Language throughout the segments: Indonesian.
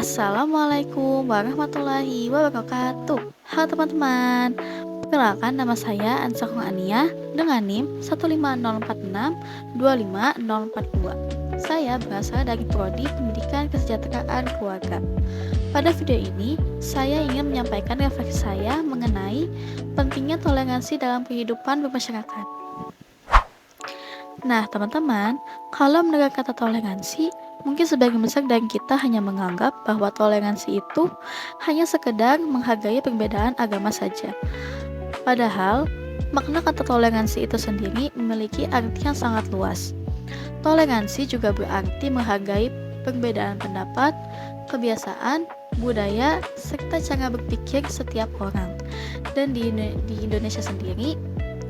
Assalamualaikum warahmatullahi wabarakatuh. Halo teman-teman, perkenalkan nama saya Ansakung Ania dengan NIM 15046254042. Saya berasal dari Prodi Pendidikan Kesejahteraan Keluarga. Pada video ini, saya ingin menyampaikan refleksi saya mengenai pentingnya toleransi dalam kehidupan bermasyarakat. Nah, teman-teman, kalau mendengar kata toleransi, mungkin sebagian besar dari kita hanya menganggap bahwa toleransi itu hanya sekedar menghargai perbedaan agama saja. Padahal, makna kata toleransi itu sendiri memiliki arti yang sangat luas. Toleransi juga berarti menghargai perbedaan pendapat, kebiasaan, budaya, serta cara berpikir setiap orang. Dan di Indonesia sendiri,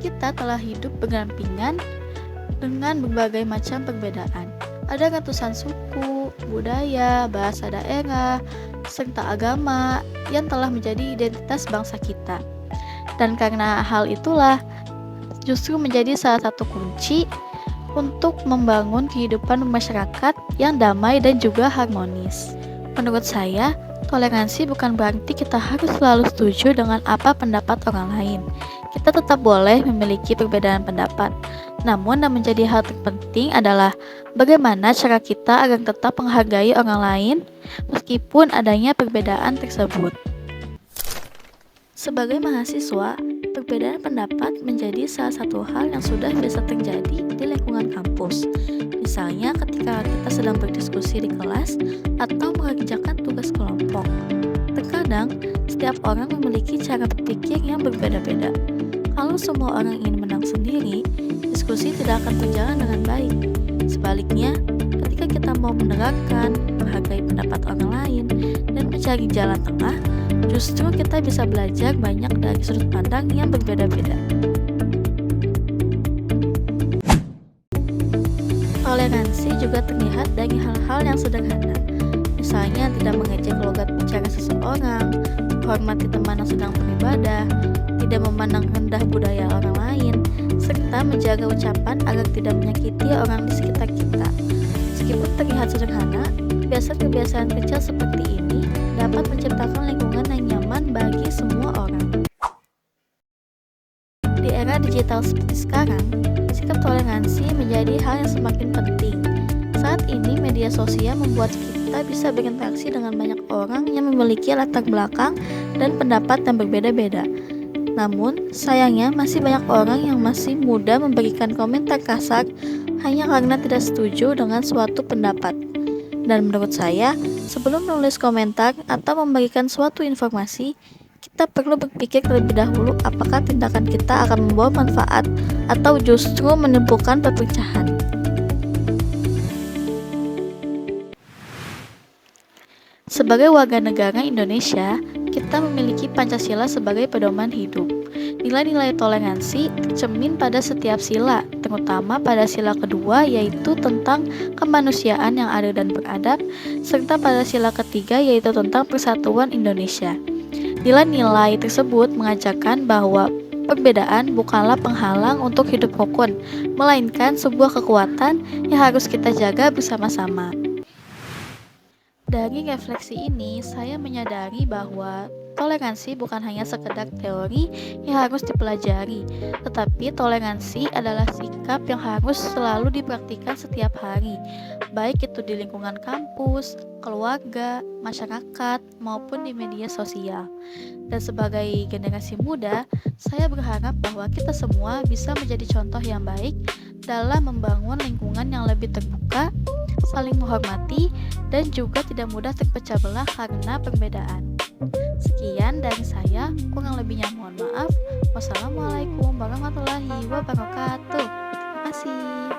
kita telah hidup berdampingan dengan berbagai macam perbedaan. Ada ratusan suku, budaya, bahasa daerah, serta agama yang telah menjadi identitas bangsa kita. Dan karena hal itulah justru menjadi salah satu kunci untuk membangun kehidupan masyarakat yang damai dan juga harmonis. Menurut saya, toleransi bukan berarti kita harus selalu setuju dengan apa pendapat orang lain. Kita tetap boleh memiliki perbedaan pendapat. Namun yang menjadi hal terpenting adalah bagaimana cara kita agar tetap menghargai orang lain meskipun adanya perbedaan tersebut. Sebagai mahasiswa, perbedaan pendapat menjadi salah satu hal yang sudah biasa terjadi di lingkungan kampus. Misalnya ketika kita sedang berdiskusi di kelas atau mengerjakan tugas kelompok. Terkadang, setiap orang memiliki cara berpikir yang berbeda-beda. Kalau semua orang ingin menang sendiri, diskusi tidak akan berjalan dengan baik. Sebaliknya, ketika kita mau mendengarkan, menghargai pendapat orang lain, dan mencari jalan tengah, justru kita bisa belajar banyak dari sudut pandang yang berbeda-beda. Toleransi juga terlihat dari hal-hal yang sederhana. Misalnya tidak mengejek logat bicara seseorang, menghormati teman yang sedang beribadah, tidak memandang rendah budaya orang lain, serta menjaga ucapan agar tidak menyakiti orang di sekitar kita. Meskipun terlihat sederhana, kebiasaan-kebiasaan kecil seperti ini dapat menciptakan lingkungan yang nyaman bagi semua orang. Di era digital seperti sekarang, sikap toleransi menjadi hal yang semakin penting. Saat ini media sosial membuat kita bisa berinteraksi dengan banyak orang yang memiliki latar belakang dan pendapat yang berbeda-beda. Namun, sayangnya masih banyak orang yang masih mudah memberikan komentar kasar hanya karena tidak setuju dengan suatu pendapat. Dan menurut saya, sebelum menulis komentar atau memberikan suatu informasi, kita perlu berpikir terlebih dahulu apakah tindakan kita akan membawa manfaat atau justru menimbulkan perpecahan. Sebagai warga negara Indonesia, kita memiliki Pancasila sebagai pedoman hidup. Nilai-nilai toleransi tercermin pada setiap sila, terutama pada sila kedua yaitu tentang kemanusiaan yang adil dan beradab, serta pada sila ketiga yaitu tentang persatuan Indonesia. Nilai-nilai tersebut mengajarkan bahwa perbedaan bukanlah penghalang untuk hidup rukun, melainkan sebuah kekuatan yang harus kita jaga bersama-sama. Dari refleksi ini, saya menyadari bahwa toleransi bukan hanya sekedar teori yang harus dipelajari, tetapi toleransi adalah sikap yang harus selalu dipraktikkan setiap hari, baik itu di lingkungan kampus, keluarga, masyarakat, maupun di media sosial. Dan sebagai generasi muda, saya berharap bahwa kita semua bisa menjadi contoh yang baik dalam membangun lingkungan yang lebih terbuka, saling menghormati, dan juga tidak mudah terpecah belah karena perbedaan. Sekian dari saya, kurang lebihnya mohon maaf. Wassalamualaikum warahmatullahi wabarakatuh. Terima kasih.